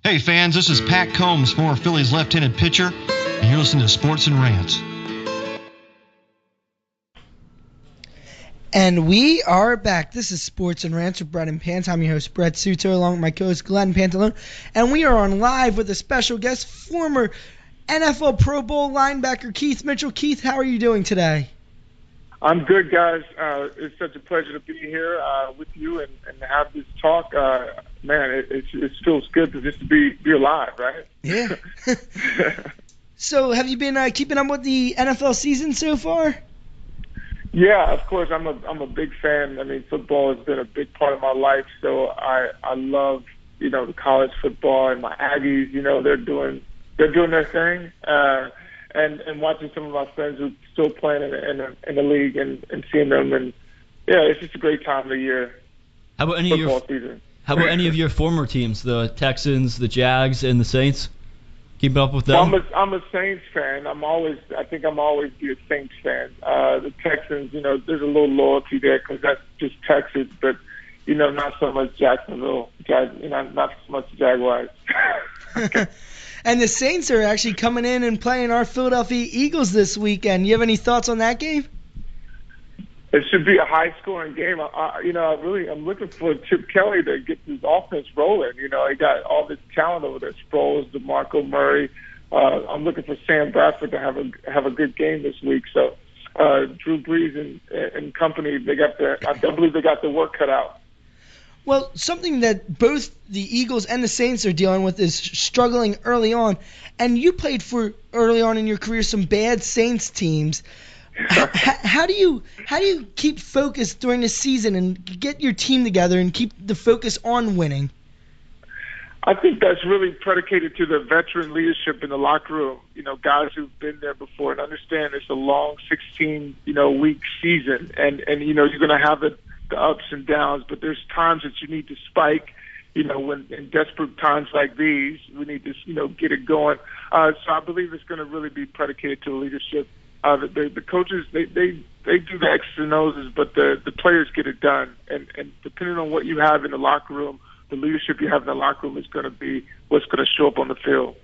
Hey fans, this is Pat Combs, former Phillies left-handed pitcher, and you're listening to Sports and Rants. And we are back. This is Sports and Rants with Brett and Pant. I'm your host, Brett Suter, along with my co-host, Glenn Pantalone. And we are on live with a special guest, former NFL Pro Bowl linebacker Keith Mitchell. Keith, how are you doing today? I'm good, guys. It's such a pleasure to be here with you and have this talk. Man, it feels good to just be alive, right? Yeah. So have you been keeping up with the NFL season so far? Yeah, of course. I'm a big fan. I mean, football has been a big part of my life, so I love, the college football and my Aggies. They're doing their thing. And watching some of my friends who are still playing in the league and seeing them, and yeah, it's just a great time of the year. How about any of your former teams, the Texans, the Jags, and the Saints? Keep up with them. Well, I'm a Saints fan. I think I'm always be a Saints fan. The Texans, there's a little loyalty there because that's just Texas, but not so much Jacksonville. Not so much Jaguars. And the Saints are actually coming in and playing our Philadelphia Eagles this weekend. You have any thoughts on that game? It should be a high-scoring game. I'm looking for Chip Kelly to get his offense rolling. He got all this talent over there: Sproles, DeMarco Murray. I'm looking for Sam Bradford to have a good game this week. So Drew Brees and company, I believe they got their work cut out. Well, something that both the Eagles and the Saints are dealing with is struggling early on. And you played for, early on in your career, some bad Saints teams. How do you keep focused during the season and get your team together and keep the focus on winning? I think that's really predicated to the veteran leadership in the locker room. Guys who've been there before and understand it's a long 16 week season, and you're going to have the ups and downs, but there's times that you need to spike. When in desperate times like these, we need to get it going. So I believe it's going to really be predicated to the leadership. The coaches they do the X's and O's, but the players get it done. And depending on what you have in the locker room, the leadership you have in the locker room is going to be what's going to show up on the field.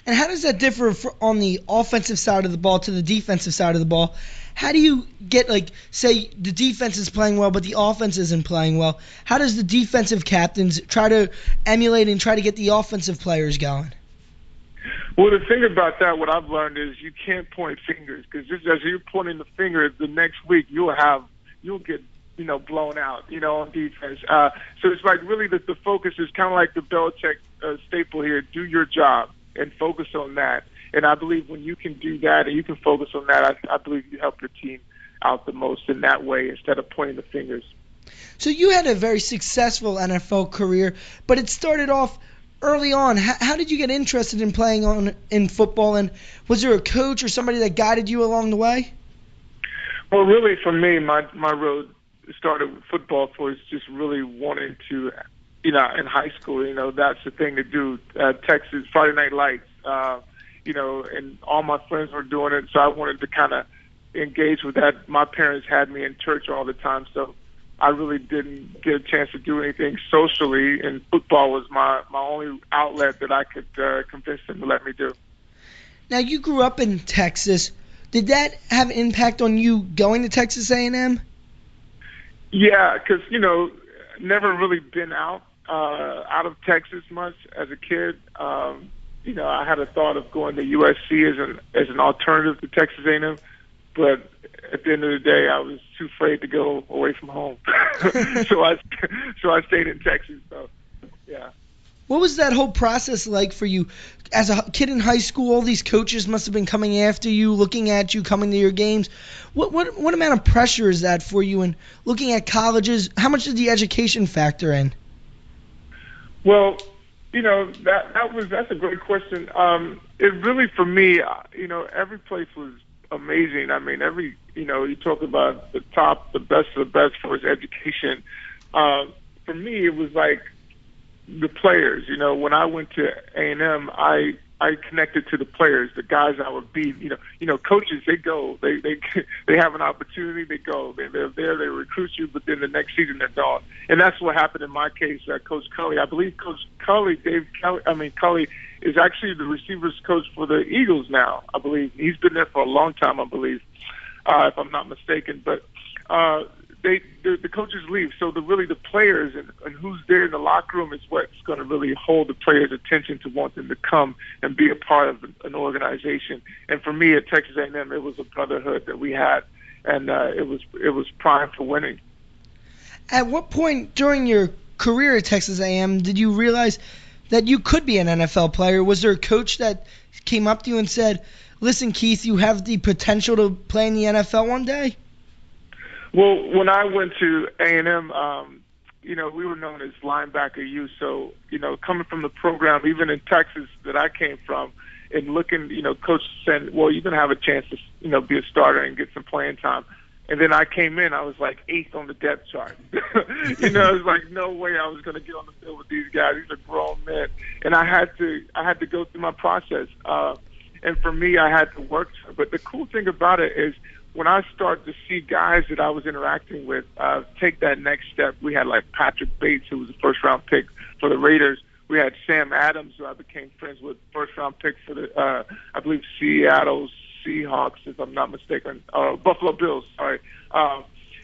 And how does that differ on the offensive side of the ball to the defensive side of the ball? How do you get, say the defense is playing well, but the offense isn't playing well? How does the defensive captains try to emulate and try to get the offensive players going? Well, the thing about that, what I've learned is you can't point fingers, because just as you're pointing the finger, the next week you'll get blown out, on defense. So it's like really the focus is kind of like the Belichick staple here: do your job and focus on that. And I believe when you can do that and you can focus on that, I believe you help your team out the most in that way instead of pointing the fingers. So you had a very successful NFL career, but it started off early on. How did you get interested in playing in football, and was there a coach or somebody that guided you along the way? Well, really for me, my road started with football for just really wanting to, in high school, that's the thing to do. Texas, Friday Night Lights, and all my friends were doing it, so I wanted to kind of engage with that. My parents had me in church all the time, so I really didn't get a chance to do anything socially, and football was my only outlet that I could convince them to let me do. Now, you grew up in Texas. Did that have an impact on you going to Texas A&M? Yeah, because, never really been out of Texas much as a kid. I had a thought of going to USC as an alternative to Texas A&M, but at the end of the day, I was too afraid to go away from home, so I stayed in Texas. So, yeah. What was that whole process like for you? As a kid in high school, all these coaches must have been coming after you, looking at you, coming to your games. What amount of pressure is that for you? And looking at colleges, how much did the education factor in? Well, that's a great question. It really, for me, every place was amazing. I mean, you talk about the best of the best for its education. For me, it was like the players. When I went to A&M, I I connected to the players, the guys I would beat. Coaches, they go, they have an opportunity, they go, they're there, they recruit you, but then the next season they're gone. And that's what happened in my case. Coach Cully, I believe Coach Cully, Cully is actually the receivers coach for the Eagles now. I believe he's been there for a long time. I believe, if I'm not mistaken, but. The coaches leave, so the players and who's there in the locker room is what's going to really hold the players' attention to want them to come and be a part of an organization. And for me at Texas A&M, it was a brotherhood that we had, and it was prime for winning. At what point during your career at Texas A&M did you realize that you could be an NFL player? Was there a coach that came up to you and said, "Listen, Keith, you have the potential to play in the NFL one day"? Well, when I went to A&M, we were known as linebacker U. So, coming from the program, even in Texas that I came from, and looking, coach said, well, you're going to have a chance to, be a starter and get some playing time. And then I came in, I was like 8th on the depth chart. It was like no way I was going to get on the field with these guys. These are grown men. And I had to go through my process. And for me, I had to work. But the cool thing about it is, when I started to see guys that I was interacting with take that next step, we had like Patrick Bates, who was a first-round pick for the Raiders. We had Sam Adams, who I became friends with, first-round pick for the, I believe, Seattle Seahawks, if I'm not mistaken, Buffalo Bills, sorry.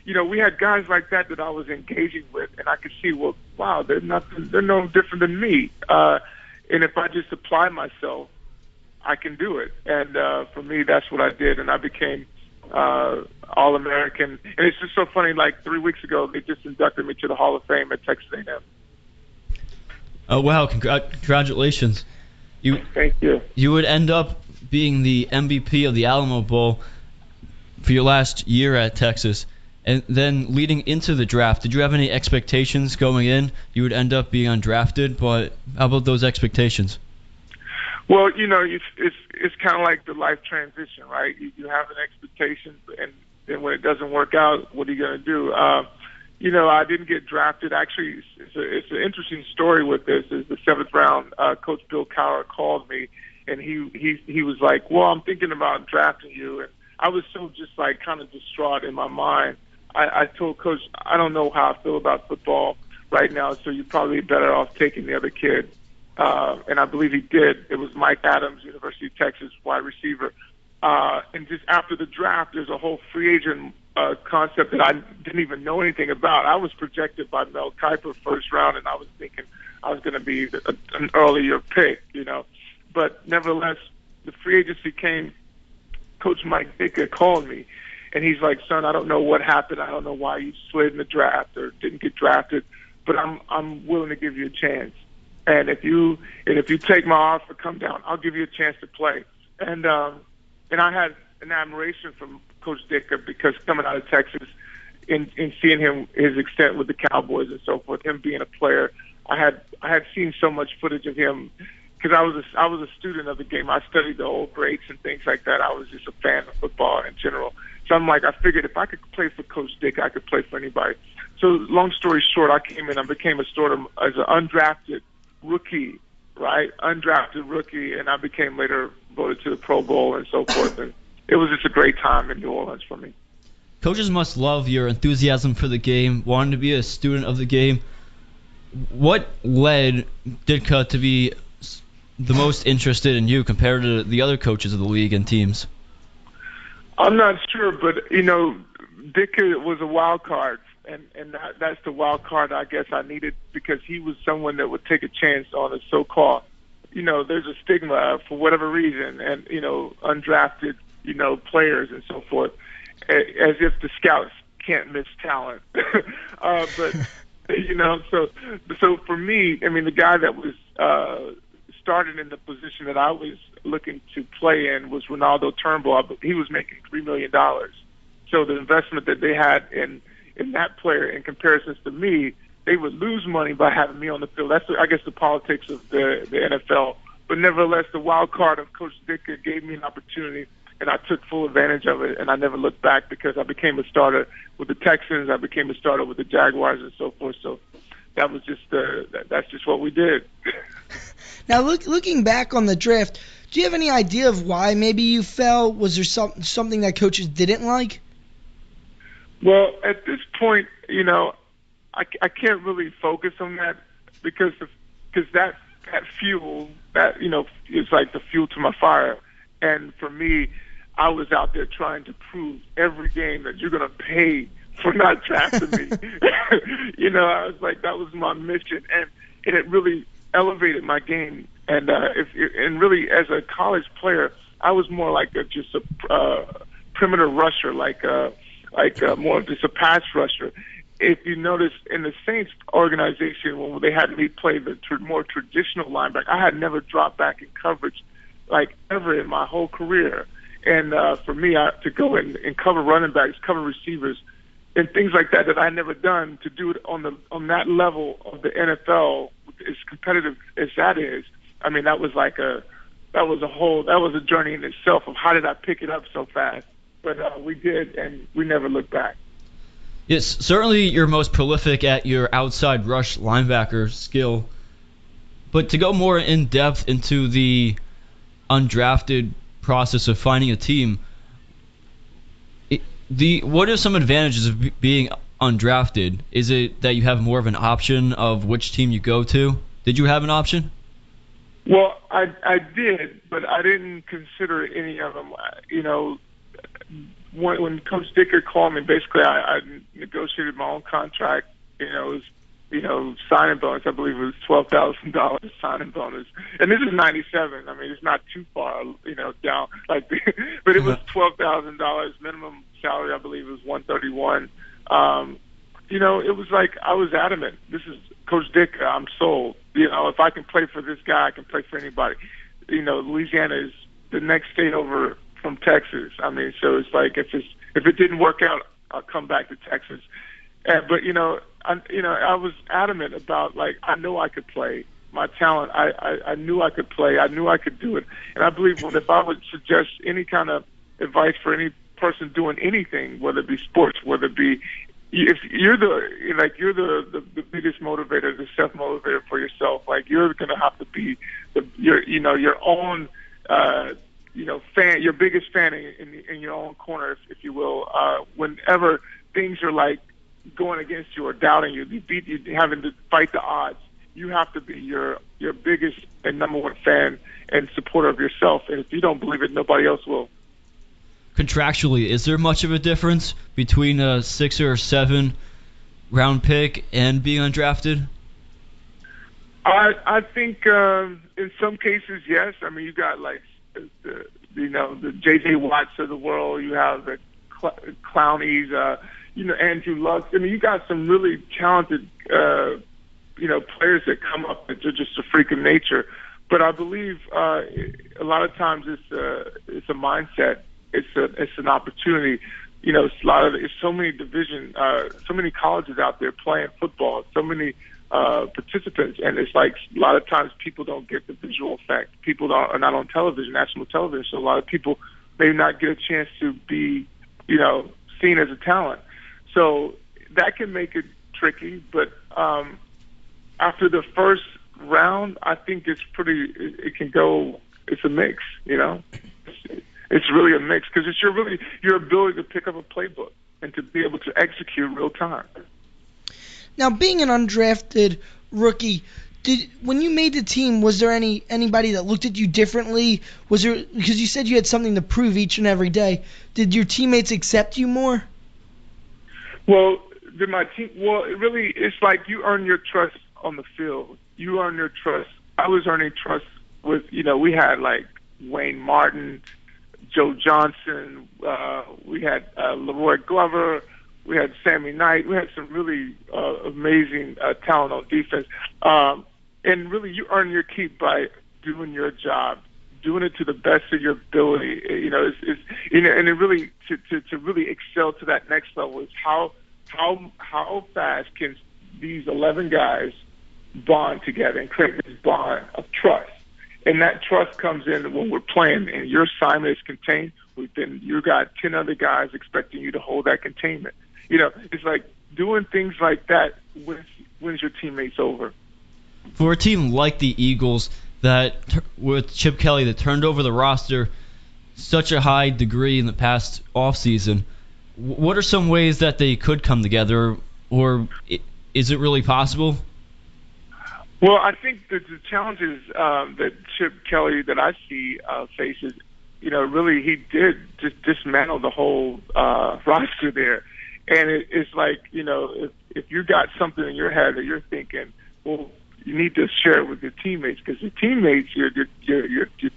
We had guys like that I was engaging with, and I could see, well, wow, they're no different than me. And if I just apply myself, I can do it. And for me, that's what I did, and I became All-American. And it's just so funny, like 3 weeks ago, they just inducted me to the Hall of Fame at Texas A&M. Oh, wow. Congratulations. Thank you. You would end up being the MVP of the Alamo Bowl for your last year at Texas. And then leading into the draft, did you have any expectations going in? You would end up being undrafted, but how about those expectations? Well, it's kind of like the life transition, right? You have an expectation, and then when it doesn't work out, what are you going to do? I didn't get drafted. Actually, it's an interesting story with this. Is the 7th round, Coach Bill Cowher called me, and he was like, "Well, I'm thinking about drafting you," and I was so just like kind of distraught in my mind. I told Coach, "I don't know how I feel about football right now, so you're probably better off taking the other kid." And I believe he did. It was Mike Adams, University of Texas, wide receiver. And just after the draft, there's a whole free agent concept that I didn't even know anything about. I was projected by Mel Kiper first round, and I was thinking I was going to be an earlier pick, But nevertheless, the free agency came. Coach Mike Dicker called me, and he's like, "Son, I don't know what happened. I don't know why you slid in the draft or didn't get drafted, but I'm willing to give you a chance. And if you take my offer, come down. I'll give you a chance to play." And I had an admiration from Coach Dicker because coming out of Texas, in seeing his extent with the Cowboys and so forth, him being a player, I had seen so much footage of him because I was a student of the game. I studied the old greats and things like that. I was just a fan of football in general. So I figured if I could play for Coach Dicker, I could play for anybody. So long story short, I came in. I became a starter as an undrafted rookie, right? Undrafted rookie, and I became later voted to the Pro Bowl and so forth. And it was just a great time in New Orleans for me. Coaches must love your enthusiasm for the game, wanting to be a student of the game. What led Ditka to be the most interested in you compared to the other coaches of the league and teams? I'm not sure, but Ditka was a wild card. And that's the wild card I guess I needed because he was someone that would take a chance on a so-called, there's a stigma for whatever reason, and, undrafted, players and so forth, as if the scouts can't miss talent. But, so for me, the guy that was started in the position that I was looking to play in was Ronaldo Turnbull. He was making $3 million. So the investment that they had in that player in comparison to me, they would lose money by having me on the field. That's, I guess, the politics of the NFL. But nevertheless, the wild card of Coach Dicker gave me an opportunity, and I took full advantage of it, and I never looked back because I became a starter with the Texans. I became a starter with the Jaguars and so forth. So that was just that's just what we did. Now, looking back on the draft, do you have any idea of why maybe you fell? Was there something that coaches didn't like? Well, at this point, I can't really focus on that because that fuel, that is like the fuel to my fire. And for me, I was out there trying to prove every game that you're going to pay for not drafting me. I was like, that was my mission, and it really elevated my game. And and really, as a college player, I was more like just a perimeter rusher, like more of just a pass rusher. If you notice in the Saints organization, when they had me play the more traditional linebacker, I had never dropped back in coverage like ever in my whole career. And for me, to go and cover running backs, cover receivers, and things like that I never done, to do it on that level of the NFL, as competitive as that is. I mean, that was a journey in itself of how did I pick it up so fast. But we did, and we never looked back. Yes, certainly you're most prolific at your outside rush linebacker skill. But to go more in depth into the undrafted process of finding a team, what are some advantages of being undrafted? Is it that you have more of an option of which team you go to? Did you have an option? Well, I did, but I didn't consider any of them. When Coach Dicker called me, basically I negotiated my own contract. It was, signing bonus. I believe it was $12,000 signing bonus. And this is '97. I mean, it's not too far, down. But it was $12,000 minimum salary. I believe it was $131. It was like I was adamant. This is Coach Dicker. I'm sold. If I can play for this guy, I can play for anybody. Louisiana is the next state over from Texas. I mean, so it's like if it didn't work out, I'll come back to Texas. But I was adamant about, I know I could play. My talent, I knew I could play. I knew I could do it. And I believe if I would suggest any kind of advice for any person doing anything, whether it be sports, whether it be, if you're the biggest motivator, the self motivator for yourself, you're going to have to be your own fan, your biggest fan in your own corner, if you will. Whenever things are going against you or doubting you, having to fight the odds, you have to be your biggest and number one fan and supporter of yourself. And if you don't believe it, nobody else will. Contractually, is there much of a difference between a 6 or 7 round pick and being undrafted? I think in some cases, yes. I mean, you got the J.J. Watts of the world. You have the Clownies, Andrew Luck. I mean, you got some really talented, players that come up that are just a freak of nature. But I believe a lot of times it's a mindset. It's an opportunity. It's so many so many colleges out there playing football, so many participants, and it's like a lot of times people don't get the visual effect. People are not on television, national television, so a lot of people may not get a chance to be, seen as a talent. So that can make it tricky, but after the first round, I think it's a mix, It's really a mix because it's your ability to pick up a playbook and to be able to execute real time. Now, being an undrafted rookie, when you made the team, was there anybody that looked at you differently? Was there, because you said you had something to prove each and every day? Did your teammates accept you more? Well, it's like you earn your trust on the field. You earn your trust. I was earning trust with, we had Wayne Martin, Joe Johnson, we had Leroy Glover, we had Sammy Knight. We had some really amazing talent on defense. And really, you earn your keep by doing your job, doing it to the best of your ability. And it really to really excel to that next level is how fast can these 11 guys bond together and create this bond of trust. And that trust comes in when we're playing and your assignment is contained. You got 10 other guys expecting you to hold that containment. It's like doing things like that with wins your teammates over. For a team like the Eagles, with Chip Kelly that turned over the roster such a high degree in the past offseason, what are some ways that they could come together, or is it really possible? Well, I think that the challenges that Chip Kelly that I see faces, really he did just dismantle the whole roster there. And it's like, if you got something in your head that you're thinking, well, you need to share it with your teammates, because your teammates, your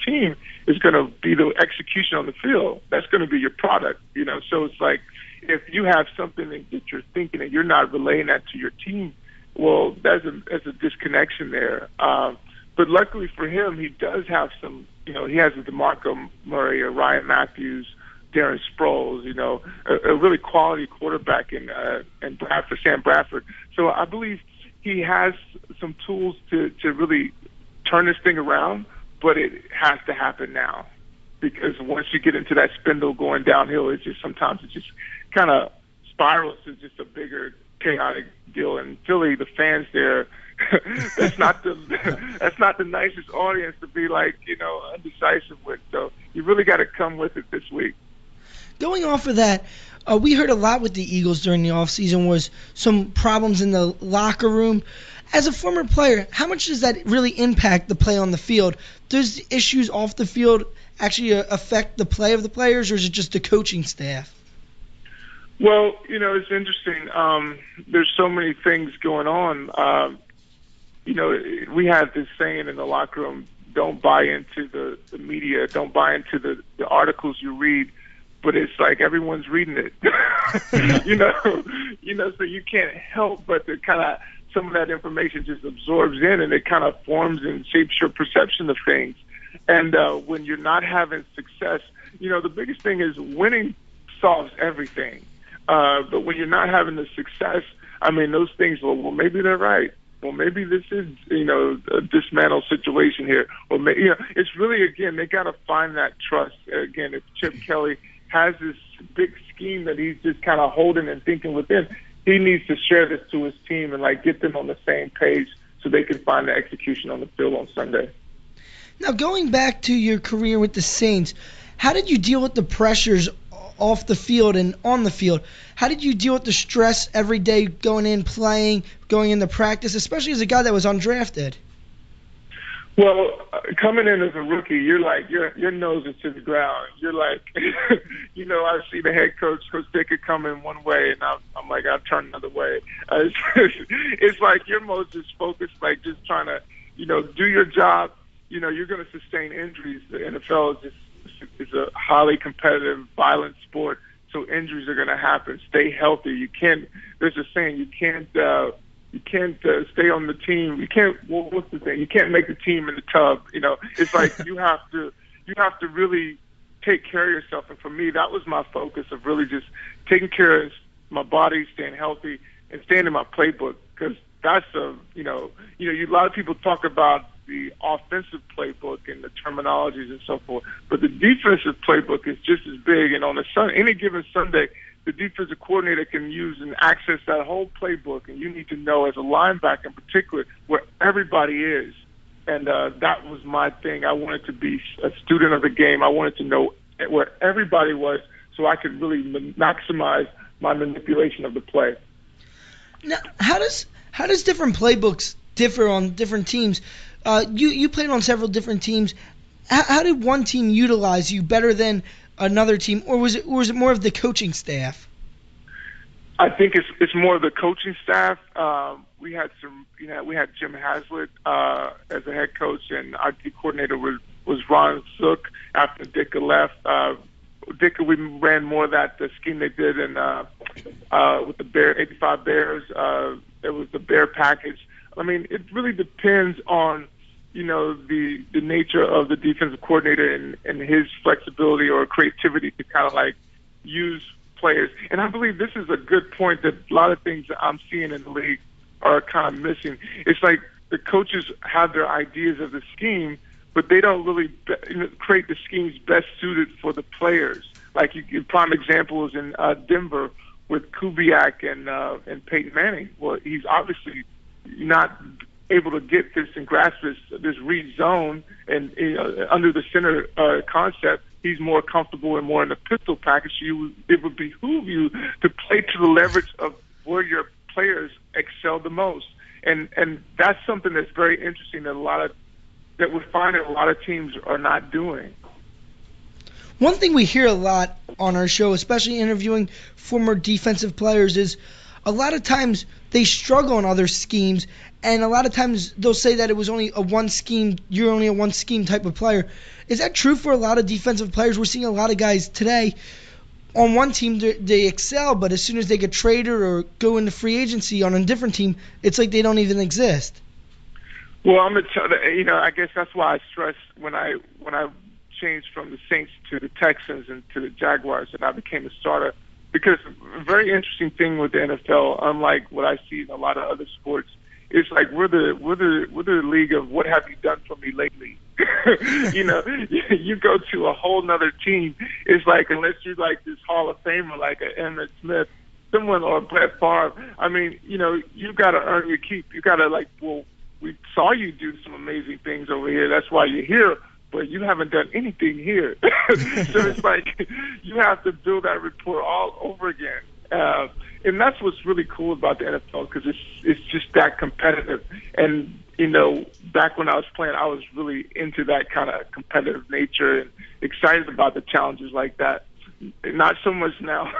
team is going to be the execution on the field. That's going to be your product, So it's like, if you have something that you're thinking and you're not relaying that to your team, well, there's a disconnection there. But luckily for him, he does have some, he has a DeMarco Murray, a Ryan Matthews, Darren Sproles, a really quality quarterback in Bradford, Sam Bradford. So I believe he has some tools to really turn this thing around, but it has to happen now, because once you get into that spindle going downhill, sometimes it just kind of spirals to just a bigger chaotic deal. And Philly, the fans there, that's not the nicest audience to be undecisive with. So you really got to come with it this week. Going off of that, we heard a lot with the Eagles during the offseason was some problems in the locker room. As a former player, how much does that really impact the play on the field? Does the issues off the field actually affect the play of the players, or is it just the coaching staff? Well, it's interesting. There's so many things going on. We have this saying in the locker room, don't buy into the media, don't buy into the articles you read. But it's like everyone's reading it, so you can't help but to kind of, some of that information just absorbs in, and it kind of forms and shapes your perception of things. And when you're not having success, the biggest thing is winning solves everything. But when you're not having the success, those things, well, maybe they're right. Well, maybe this is, a dismantle situation here. Or, it's really, again, they got to find that trust. Again, if Chip Kelly has this big scheme that he's just kind of holding and thinking within, he needs to share this to his team and get them on the same page so they can find the execution on the field on Sunday. Now, going back to your career with the Saints, how did you deal with the pressures off the field and on the field? How did you deal with the stress every day going in, playing, going into practice, especially as a guy that was undrafted? Well, coming in as a rookie, you're like, your nose is to the ground. You're like, I see the head coach, Coach Dicker, come in one way, and I'm like, I turn another way. It's like your most is focused, just trying to, do your job. You're going to sustain injuries. The NFL is a highly competitive, violent sport, so injuries are going to happen. Stay healthy. You can't. There's a saying, you can't stay on the team. You can't. What's the thing? You can't make the team in the tub. It's like you have to really take care of yourself. And for me, that was my focus of really just taking care of my body, staying healthy, and staying in my playbook. Because that's a lot of people talk about the offensive playbook and the terminologies and so forth, but the defensive playbook is just as big. And on any given Sunday, the defensive coordinator can use and access that whole playbook, and you need to know, as a linebacker in particular, where everybody is. And that was my thing. I wanted to be a student of the game. I wanted to know where everybody was so I could really maximize my manipulation of the play. Now, how does different playbooks differ on different teams? You played on several different teams. How did one team utilize you better than another team, or was it more of the coaching staff? I think it's more of the coaching staff. We had Jim Haslett as a head coach, and our D coordinator was Ron Zook after Dicker left. Dicker, we ran more of the scheme they did with the 85 Bears. It was the Bear package. It really depends on the nature of the defensive coordinator and his flexibility or creativity to kind of use players. And I believe this is a good point that a lot of things that I'm seeing in the league are kind of missing. It's like the coaches have their ideas of the scheme, but they don't really create the schemes best suited for the players. Prime example is in Denver with Kubiak and Peyton Manning. Well, he's obviously not able to get this and grasp this read zone and under the center concept, he's more comfortable and more in the pistol package. It would behoove you to play to the leverage of where your players excel the most, and that's something that's very interesting that we're finding a lot of teams are not doing. One thing we hear a lot on our show, especially interviewing former defensive players, is a lot of times they struggle in other schemes, and a lot of times they'll say that it was only a one scheme, you're only a one scheme type of player. Is that true for a lot of defensive players? We're seeing a lot of guys today on one team they excel, but as soon as they get traded or go into free agency on a different team, it's like they don't even exist. Well, I'm gonna I guess that's why I stress when I changed from the Saints to the Texans and to the Jaguars, and I became a starter. Because a very interesting thing with the NFL, unlike what I see in a lot of other sports, is like we're the league of what have you done for me lately. You go to a whole nother team. It's like unless you're like this Hall of Famer like a Emmitt Smith, someone or Brett Favre. I mean, you got to earn your keep. You got to we saw you do some amazing things over here. That's why you're here. But you haven't done anything here. So it's like you have to build that rapport all over again. And that's what's really cool about the NFL because it's just that competitive. And, back when I was playing, I was really into that kind of competitive nature and excited about the challenges like that. Not so much now,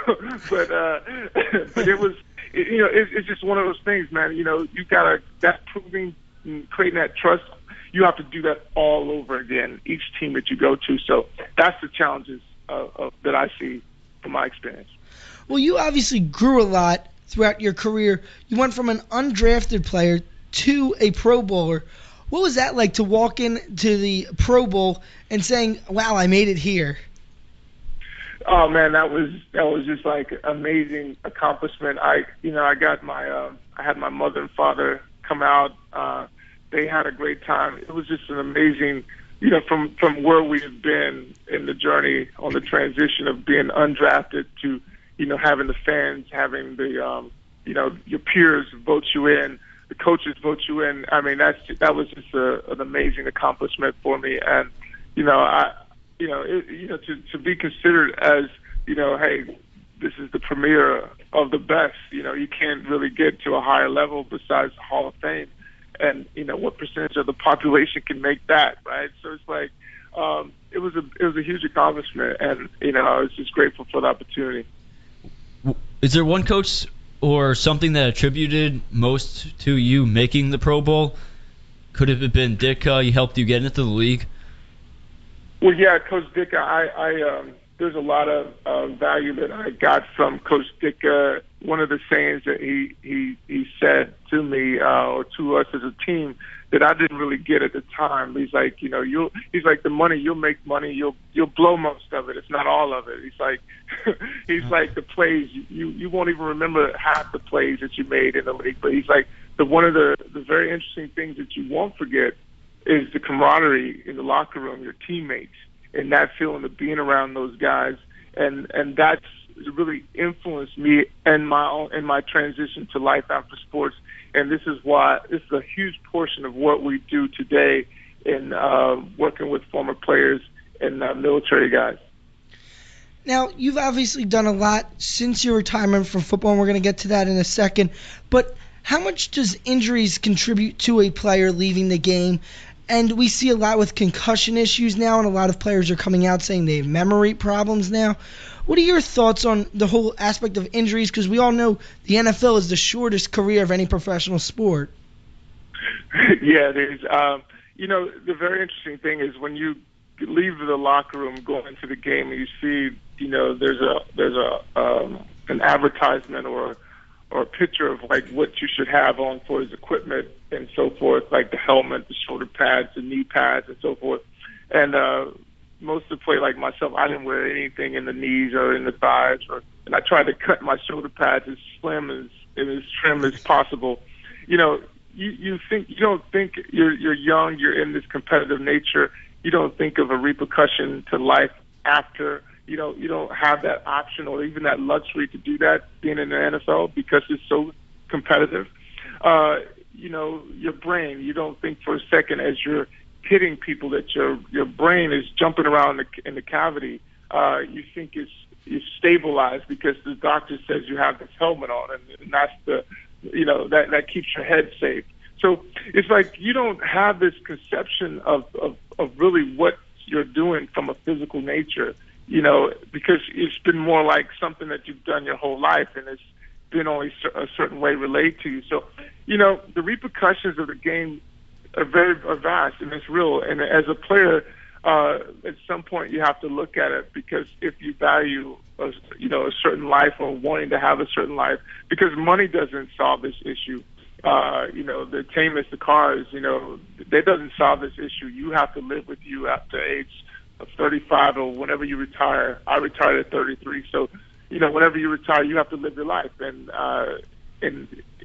but it was, it's just one of those things, man. You got to, that proving, creating that trust, you have to do that all over again, each team that you go to. So that's the challenges that I see from my experience. Well, you obviously grew a lot throughout your career. You went from an undrafted player to a Pro Bowler. What was that like to walk into the Pro Bowl and saying, wow, I made it here? Oh, man, that was just like amazing accomplishment. I got I had my mother and father come out. They had a great time. It was just an amazing, from where we had been in the journey on the transition of being undrafted to, having the fans, having the, your peers vote you in, the coaches vote you in. I mean, that was just an amazing accomplishment for me. And, to be considered as, hey, this is the premier of the best. You can't really get to a higher level besides the Hall of Fame. And what percentage of the population can make that, right? So it's like it was a huge accomplishment, and I was just grateful for the opportunity. Is there one coach or something that attributed most to you making the Pro Bowl? Could it have been Ditka? He helped you get into the league. Well, yeah, Coach Ditka. I there's a lot of value that I got from Coach Ditka. One of the sayings that he said to me or to us as a team that I didn't really get at the time. He's like, he's like, the money, you'll make money, you'll blow most of it. It's not all of it. He's like, like the plays, you won't even remember half the plays that you made in the league. But he's like, one of the very interesting things that you won't forget is the camaraderie in the locker room, your teammates, and that feeling of being around those guys, and that's really influenced me in my transition to life after sports. And this is why this is a huge portion of what we do today in working with former players and military guys. Now, you've obviously done a lot since your retirement from football, and we're going to get to that in a second. But how much does injuries contribute to a player leaving the game? And we see a lot with concussion issues now, and a lot of players are coming out saying they have memory problems now. What are your thoughts on the whole aspect of injuries? Because we all know the NFL is the shortest career of any professional sport. Yeah, it is. The very interesting thing is when you leave the locker room, go into the game, and you see, there's an advertisement or a picture of like what you should have on for his equipment and so forth, like the helmet, the shoulder pads, the knee pads, and so forth. And most of the play, like myself, I didn't wear anything in the knees or in the thighs, and I tried to cut my shoulder pads as slim and as trim as possible. You don't think you're young, you're in this competitive nature. You don't think of a repercussion to life after. You don't have that option or even that luxury to do that being in the NFL because it's so competitive. your brain. You don't think for a second as you're hitting people that your brain is jumping around in the cavity. You think it's stabilized because the doctor says you have this helmet on, and that's that keeps your head safe. So it's like you don't have this conception of really what you're doing from a physical nature, because it's been more like something that you've done your whole life, and it's been only a certain way relayed to you. So, the repercussions of the game are vast, and it's real. And as a player, at some point you have to look at it, because if you value a certain life or wanting to have a certain life, because money doesn't solve this issue. The attainments, the cars, that doesn't solve this issue. You have to live with you after age of 35 or whenever you retire. I retired at 33, so whenever you retire, you have to live your life, and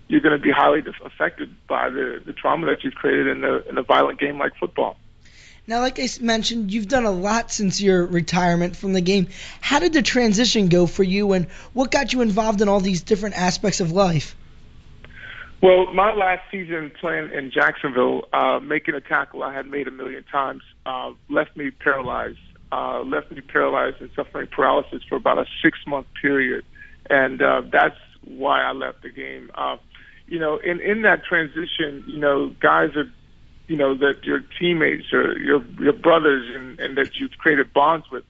you're going to be highly affected by the trauma that you've created in a violent game like football. Now, like I mentioned, you've done a lot since your retirement from the game. How did the transition go for you, and what got you involved in all these different aspects of life? Well, my last season playing in Jacksonville, making a tackle I had made a million times, left me paralyzed and suffering paralysis for about a 6-month period. And that's why I left the game. In that transition, guys are, that your teammates or your brothers and that you've created bonds with,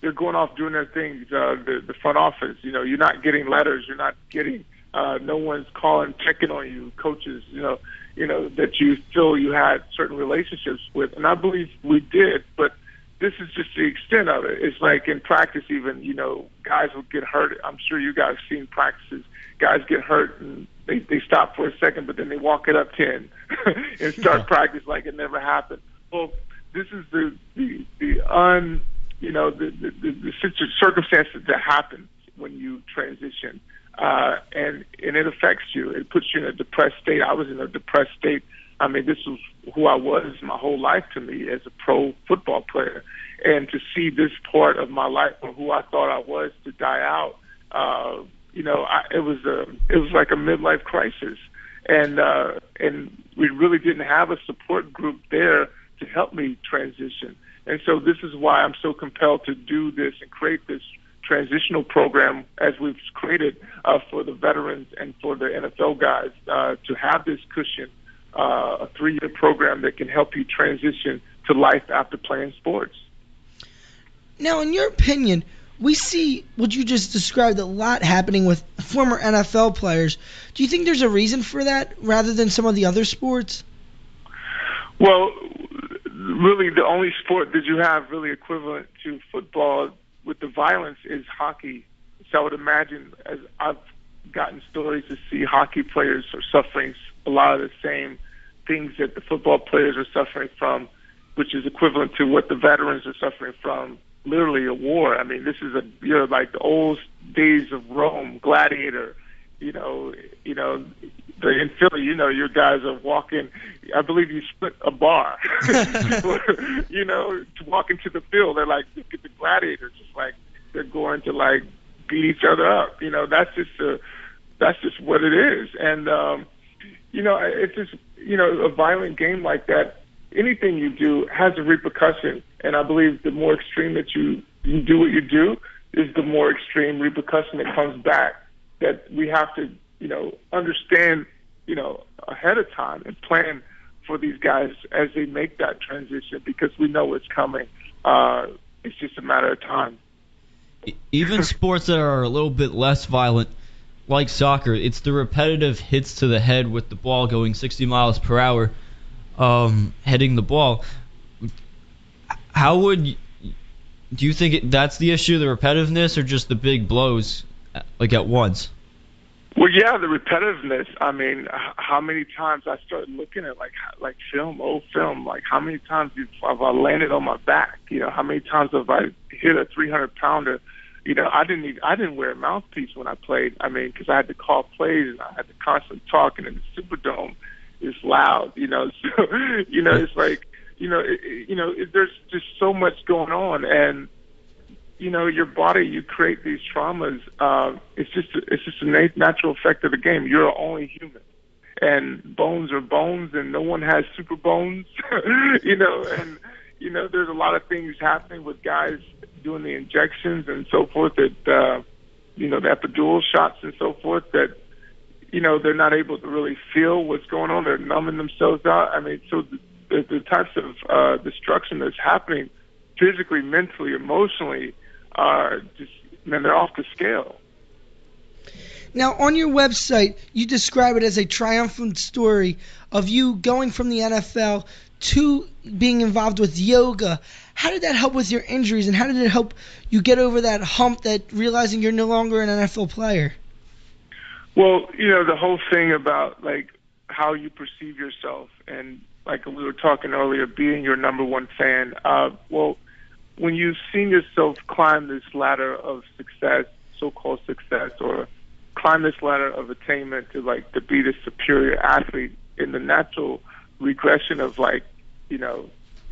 they're going off doing their things. The front office, you're not getting letters, you're not getting, no one's calling, checking on you, coaches, that you feel you had certain relationships with. And I believe we did, but this is just the extent of it. It's like in practice even, guys will get hurt. I'm sure you guys have seen practices. Guys get hurt and they stop for a second, but then they walk it up 10 and start practice like it never happened. Well, this is the circumstances that happen when you transition. And it affects you. It puts you in a depressed state. I was in a depressed state. I mean, this was who I was my whole life to me as a pro football player. And to see this part of my life or who I thought I was to die out, it was like a midlife crisis. And we really didn't have a support group there to help me transition. And so this is why I'm so compelled to do this and create this transitional program as we've created for the veterans and for the NFL guys to have this cushion, a 3-year program that can help you transition to life after playing sports. Now, in your opinion, we see what you just described a lot happening with former NFL players. Do you think there's a reason for that rather than some of the other sports? Well, really the only sport that you have really equivalent to football with the violence is hockey. So I would imagine, as I've gotten stories to see, hockey players are suffering a lot of the same things that the football players are suffering from, which is equivalent to what the veterans are suffering from, literally a war. I mean, this is like the old days of Rome, gladiator, in Philly, your guys are walking. I believe you split a bar, to walk into the field. They're like, look at the gladiators, just like they're going to like beat each other up. That's just what it is. And it's just a violent game like that. Anything you do has a repercussion, and I believe the more extreme that you do what you do is the more extreme repercussion that comes back. That we have to understand ahead of time and plan for these guys as they make that transition, because we know it's coming. It's just a matter of time. Even sports that are a little bit less violent, like soccer, it's the repetitive hits to the head with the ball going 60 miles per hour, heading the ball. Do you think that's the issue, the repetitiveness, or just the big blows like at once? Well, yeah, the repetitiveness. I mean, how many times I started looking at like film, old film, like how many times have I landed on my back? How many times have I hit a 300-pounder? I didn't wear a mouthpiece when I played. I mean, because I had to call plays and I had to constantly talk, and in the Superdome, it's loud. So it's like there's just so much going on, and your body, you create these traumas. It's just a natural effect of the game. You're only human, and bones are bones, and no one has super bones, and there's a lot of things happening with guys doing the injections and so forth that the epidural shots and so forth that they're not able to really feel what's going on. They're numbing themselves out. I mean, so the types of destruction that's happening physically, mentally, emotionally are just, man, they're off the scale. Now, on your website, you describe it as a triumphant story of you going from the NFL to being involved with yoga. How did that help with your injuries, and how did it help you get over that hump that realizing you're no longer an NFL player? Well, the whole thing about, like, how you perceive yourself, and like we were talking earlier, being your number one fan. Well, when you've seen yourself climb this ladder of success, so-called success, or climb this ladder of attainment to be the superior athlete, in the natural regression of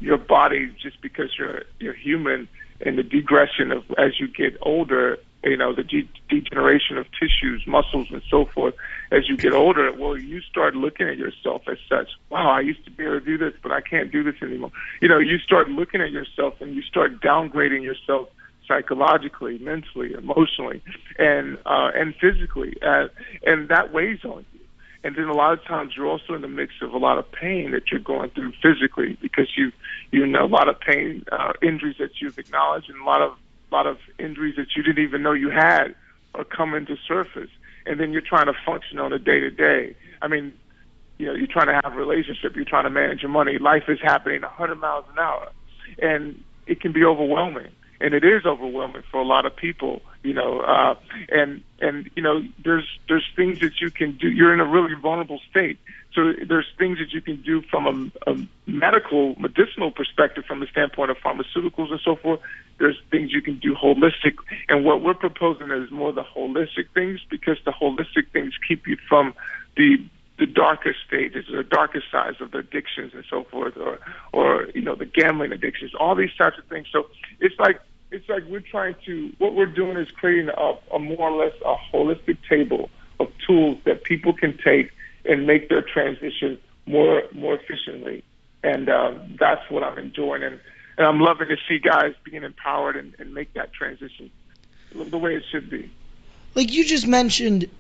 your body, just because you're human, and the degression of as you get older, the degeneration of tissues, muscles, and so forth as you get older. Well, you start looking at yourself as such. Wow, I used to be able to do this, but I can't do this anymore. You start looking at yourself and you start downgrading yourself psychologically, mentally, emotionally, and physically, and that weighs on you. And then a lot of times you're also in the midst of a lot of pain that you're going through physically, because you know a lot of pain, injuries that you've acknowledged, and a lot of injuries that you didn't even know you had are coming to surface. And then you're trying to function on a day-to-day. I mean, you're trying to have a relationship, you're trying to manage your money. Life is happening 100 miles an hour, and it can be overwhelming. And it is overwhelming for a lot of people, and there's things that you can do. You're in a really vulnerable state. So there's things that you can do from a medicinal perspective, from the standpoint of pharmaceuticals and so forth. There's things you can do holistic. And what we're proposing is more the holistic things, because the holistic things keep you from the darkest stages, or the darkest sides of the addictions and so forth, or the gambling addictions, all these types of things. So it's like we're trying to, what we're doing is creating a more or less a holistic table of tools that people can take and make their transition more efficiently. And that's what I'm enjoying. And I'm loving to see guys being empowered and make that transition the way it should be. Like you just mentioned,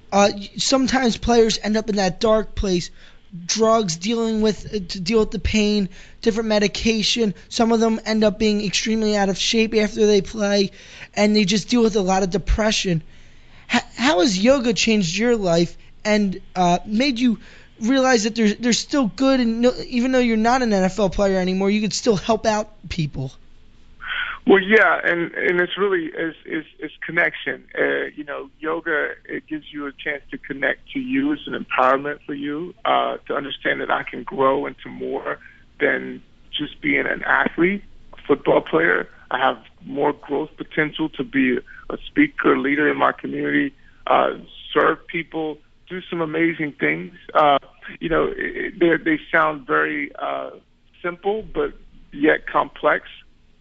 sometimes players end up in that dark place. Drugs, to deal with the pain, different medication. Some of them end up being extremely out of shape after they play, and they just deal with a lot of depression. How has yoga changed your life and made you realize that there's still good, and even though you're not an NFL player anymore, you could still help out people? Well, yeah, and it's really is connection. Yoga, it gives you a chance to connect to you. It's an empowerment for you to understand that I can grow into more than just being an athlete, a football player. I have more growth potential to be a speaker, leader in my community, serve people, do some amazing things. They sound very simple, but yet complex.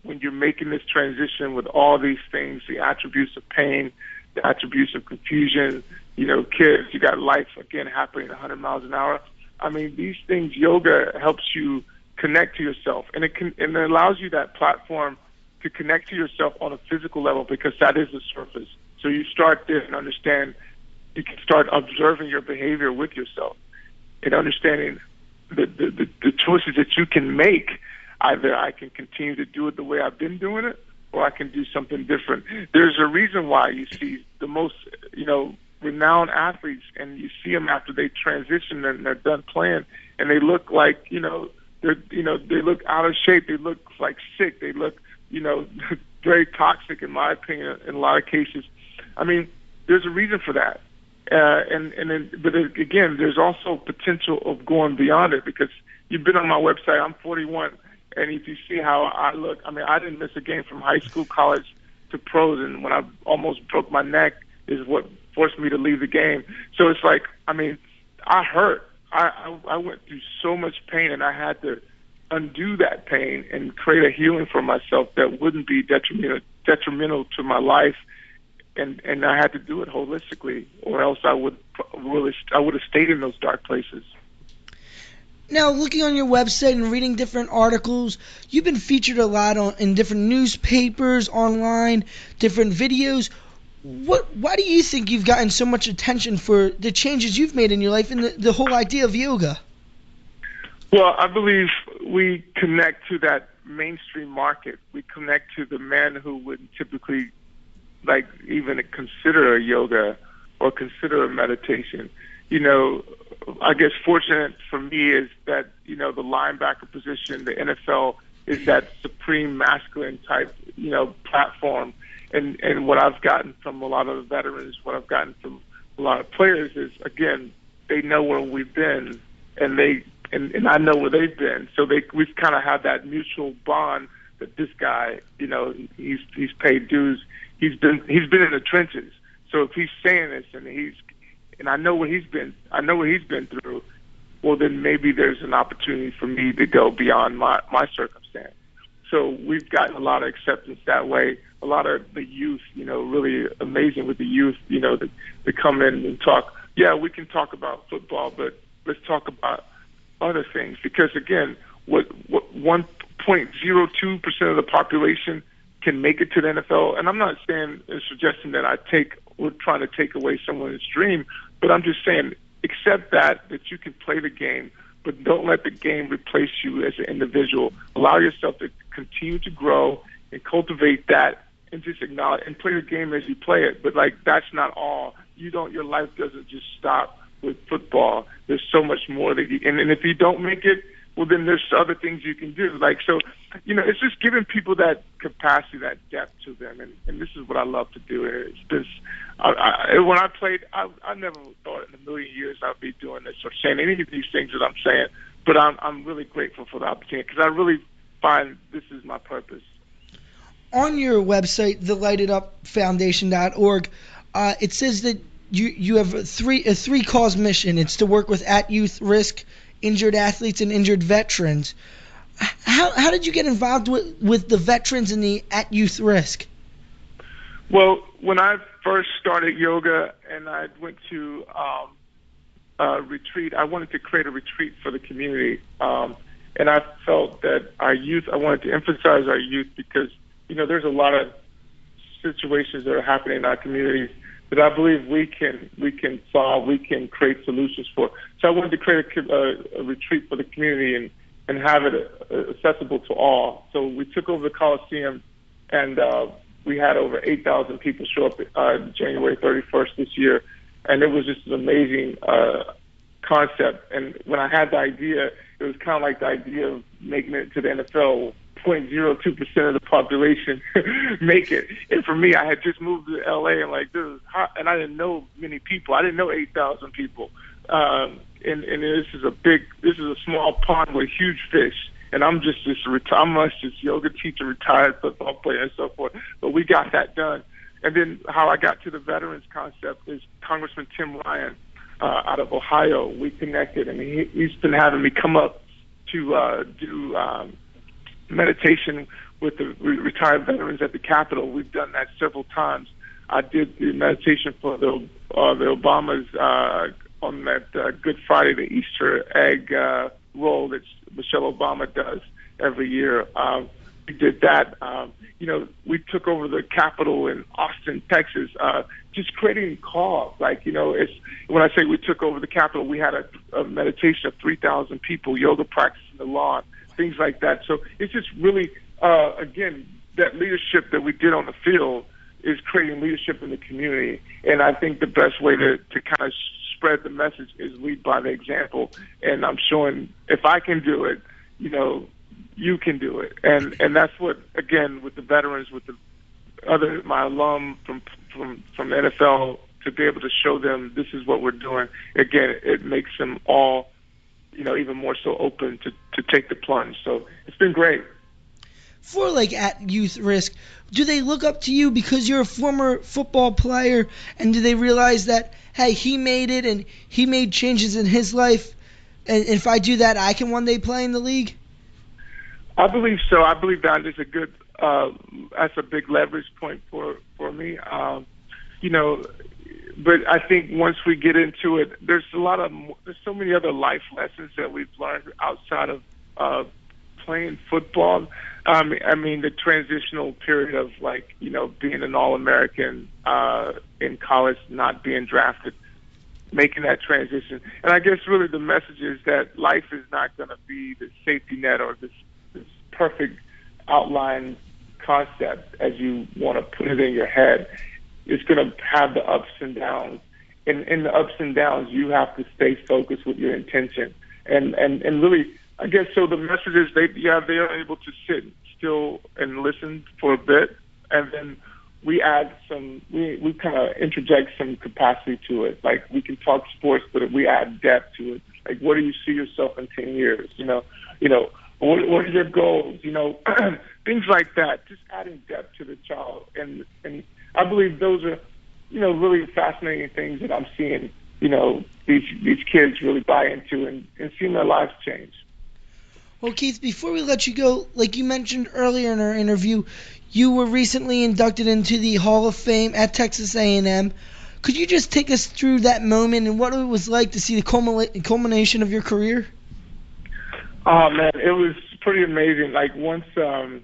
When you're making this transition with all these things, the attributes of pain, the attributes of confusion, kids, you got life, again, happening 100 miles an hour. I mean, these things, yoga helps you connect to yourself, and it allows you that platform to connect to yourself on a physical level, because that is the surface. So you start there and understand, you can start observing your behavior with yourself and understanding the choices that you can make. Either I can continue to do it the way I've been doing it, or I can do something different. There's a reason why you see the most, renowned athletes, and you see them after they transition and they're done playing, and they look like, they look out of shape. They look like sick. They look, very toxic, in my opinion, in a lot of cases. I mean, there's a reason for that. But again, there's also potential of going beyond it, because you've been on my website. I'm 41. And if you see how I look, I mean, I didn't miss a game from high school, college to pros, and when I almost broke my neck is what forced me to leave the game. So it's like, I mean, I hurt. I went through so much pain, and I had to undo that pain and create a healing for myself that wouldn't be detrimental to my life. And I had to do it holistically, or else I would have stayed in those dark places. Now, looking on your website and reading different articles, you've been featured a lot in different newspapers, online, different videos. Why do you think you've gotten so much attention for the changes you've made in your life and the whole idea of yoga? Well, I believe we connect to that mainstream market. We connect to the man who would typically like even consider a yoga or consider a meditation. I guess fortunate for me is that, the linebacker position, the NFL is that supreme masculine type, platform. And what I've gotten from a lot of the veterans, what I've gotten from a lot of players is, again, they know where we've been and and I know where they've been. So we've kind of had that mutual bond that this guy, he's paid dues. He's been in the trenches. So if he's saying this and I know what he's been through, well, then maybe there's an opportunity for me to go beyond my circumstance. So we've gotten a lot of acceptance that way. A lot of the youth, really amazing with the youth, to come in and talk. Yeah, we can talk about football, but let's talk about other things. Because again, what 1.02% of the population can make it to the NFL, and I'm not saying or suggesting that we're trying to take away someone's dream, but I'm just saying accept that you can play the game, but don't let the game replace you as an individual. Allow yourself to continue to grow and cultivate that, and just acknowledge and play the game as you play it. But that's not all. Your life doesn't just stop with football. There's so much more that and if you don't make it, well, then there's other things you can do. It's just giving people that capacity, that depth to them, and this is what I love to do. It's this. When I played, I never thought in a million years I'd be doing this or saying any of these things that I'm saying. But I'm really grateful for the opportunity because I really find this is my purpose. On your website, thelightitupfoundation.org, it says that you have a three-cause mission. It's to work with at-youth risk, injured athletes, and injured veterans. How did you get involved with the veterans and the at-youth risk? Well, when I first started yoga and I went to a retreat, I wanted to create a retreat for the community. And I felt that our youth, I wanted to emphasize our youth because, there's a lot of situations that are happening in our communities that I believe we can solve, we can create solutions for. So I wanted to create a retreat for the community and have it accessible to all. So we took over the Coliseum, and we had over 8,000 people show up January 31st this year, and it was just an amazing concept. And when I had the idea, it was kind of like the idea of making it to the NFL. 0.02% of the population make it. And for me, I had just moved to LA and this is hot, and I didn't know many people. I didn't know 8,000 people. And this is a small pond with huge fish. And I'm just this yoga teacher, retired football player, and so forth. But we got that done. And then how I got to the veterans concept is Congressman Tim Ryan out of Ohio. We connected, and he's been having me come up to do meditation with the retired veterans at the Capitol. We've done that several times. I did the meditation for the Obamas on that Good Friday, the Easter egg roll that Michelle Obama does every year. We did that. We took over the Capitol in Austin, Texas, just creating cause. It's when I say we took over the Capitol, we had a meditation of 3,000 people, yoga practicing the lawn, things like that. So it's just really, again, that leadership that we did on the field is creating leadership in the community. And I think the best way to kind of spread the message is lead by the example. And I'm showing if I can do it, you can do it. And that's what, again, with the veterans, with my alum from the NFL, to be able to show them this is what we're doing. Again, it makes them all, even more so open to take the plunge. So it's been great. For at youth risk, do they look up to you because you're a former football player, and do they realize that, hey, he made it and he made changes in his life, and if I do that, I can one day play in the league? I believe so. I believe that is a good, that's a big leverage point for me. but I think once we get into it, there's so many other life lessons that we've learned outside of playing football. I mean, the transitional period of being an All-American in college, not being drafted, making that transition. And I guess really the message is that life is not going to be the safety net or this perfect outline concept as you want to put it in your head. It's going to have the ups and downs. And in the ups and downs, you have to stay focused with your intention. And really, I guess, so the message is they are able to sit still and listen for a bit. And then we kind of interject some capacity to it. Like, we can talk sports, but we add depth to it. Like, what do you see yourself in 10 years? What are your goals? Things like that. Just adding depth to the child, and I believe those are, really fascinating things that I'm seeing. These kids really buy into and seeing their lives change. Well, Keith, before we let you go, like you mentioned earlier in our interview, you were recently inducted into the Hall of Fame at Texas A&M. Could you just take us through that moment and what it was like to see the culmination of your career? Oh, man, it was pretty amazing. Like, once, when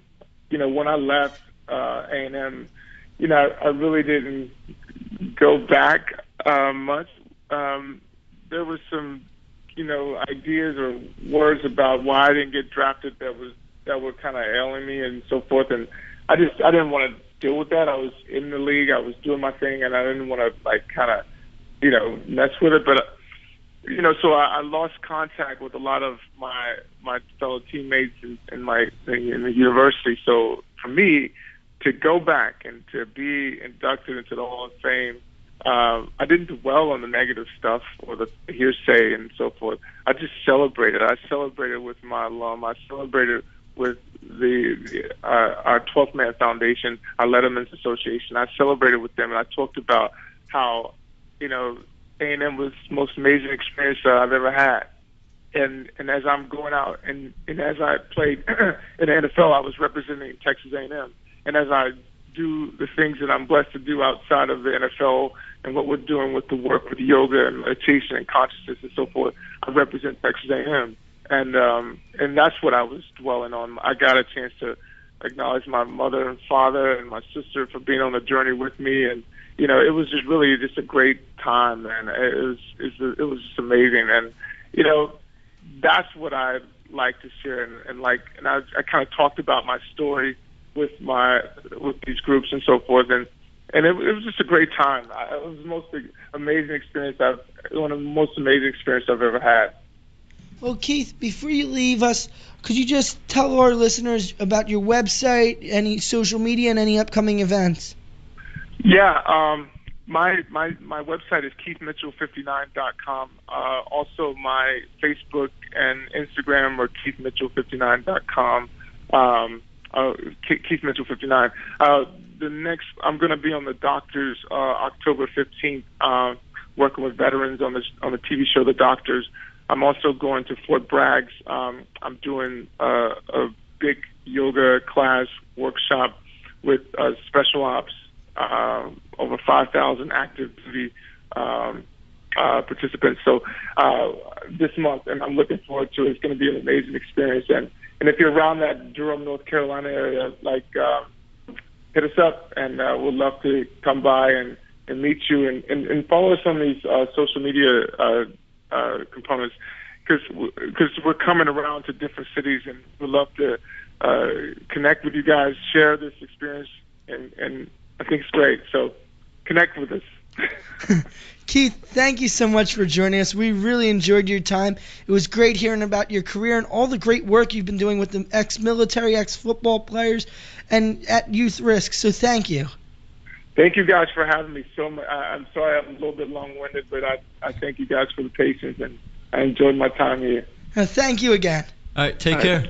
I left A&M, I really didn't go back much. There was some, ideas or words about why I didn't get drafted that were kind of ailing me and so forth. And I didn't want to deal with that. I was in the league. I was doing my thing, and I didn't want to, mess with it. But so I lost contact with a lot of my fellow teammates in the university. So for me to go back and to be inducted into the Hall of Fame, I didn't dwell on the negative stuff or the hearsay and so forth. I just celebrated. I celebrated with my alum. I celebrated with our 12th Man Foundation, our Letterman's Association. I celebrated with them, and I talked about how, A&M was the most amazing experience that I've ever had. And as I'm going out and as I played in the NFL, I was representing Texas A&M. And as I do the things that I'm blessed to do outside of the NFL and what we're doing with the work with yoga and meditation and consciousness and so forth, I represent Texas A&M. And that's what I was dwelling on. I got a chance to acknowledge my mother and father and my sister for being on the journey with me, and it was just really just a great time, man. It was just amazing, and that's what I like to share, and I kind of talked about my story with these groups and so forth, and it was just a great time. It was the most amazing experience one of the most amazing experiences I've ever had. Well, Keith, before you leave us, could you just tell our listeners about your website, any social media, and any upcoming events? Yeah, my website is keithmitchell59.com. Also, my Facebook and Instagram are keithmitchell59.com. Keith Mitchell 59. I'm going to be on the Doctors October 15th, working with veterans on the TV show The Doctors. I'm also going to Fort Bragg's. I'm doing a big yoga class workshop with special ops, over 5,000 active duty participants. So this month, and I'm looking forward to it. It's going to be an amazing experience. And if you're around that Durham, North Carolina area, hit us up, and we'd love to come by and meet you and follow us on these social media components, because we're coming around to different cities, and we'd love to connect with you guys, share this experience, and I think it's great. So connect with us. Keith, thank you so much for joining us. We really enjoyed your time. It was great hearing about your career and all the great work you've been doing with the ex-military, ex-football players, and at Youth Risk. So thank you. Thank you guys for having me so much. I'm sorry I'm a little bit long-winded, but I thank you guys for the patience, and I enjoyed my time here. Thank you again. All right, take care.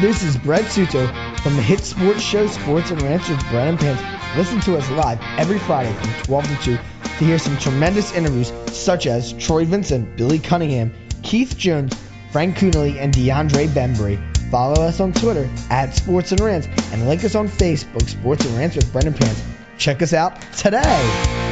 This is Brett Suto from the hit sports show Sports and Rants with Brett and Pants. Listen to us live every Friday from 12 to 2 to hear some tremendous interviews such as Troy Vincent, Billy Cunningham, Keith Jones, Frank Coonelly, and DeAndre Bembry. Follow us on Twitter at Sports and Rants and like us on Facebook, Sports and Rants with Brett and Pants. Check us out today.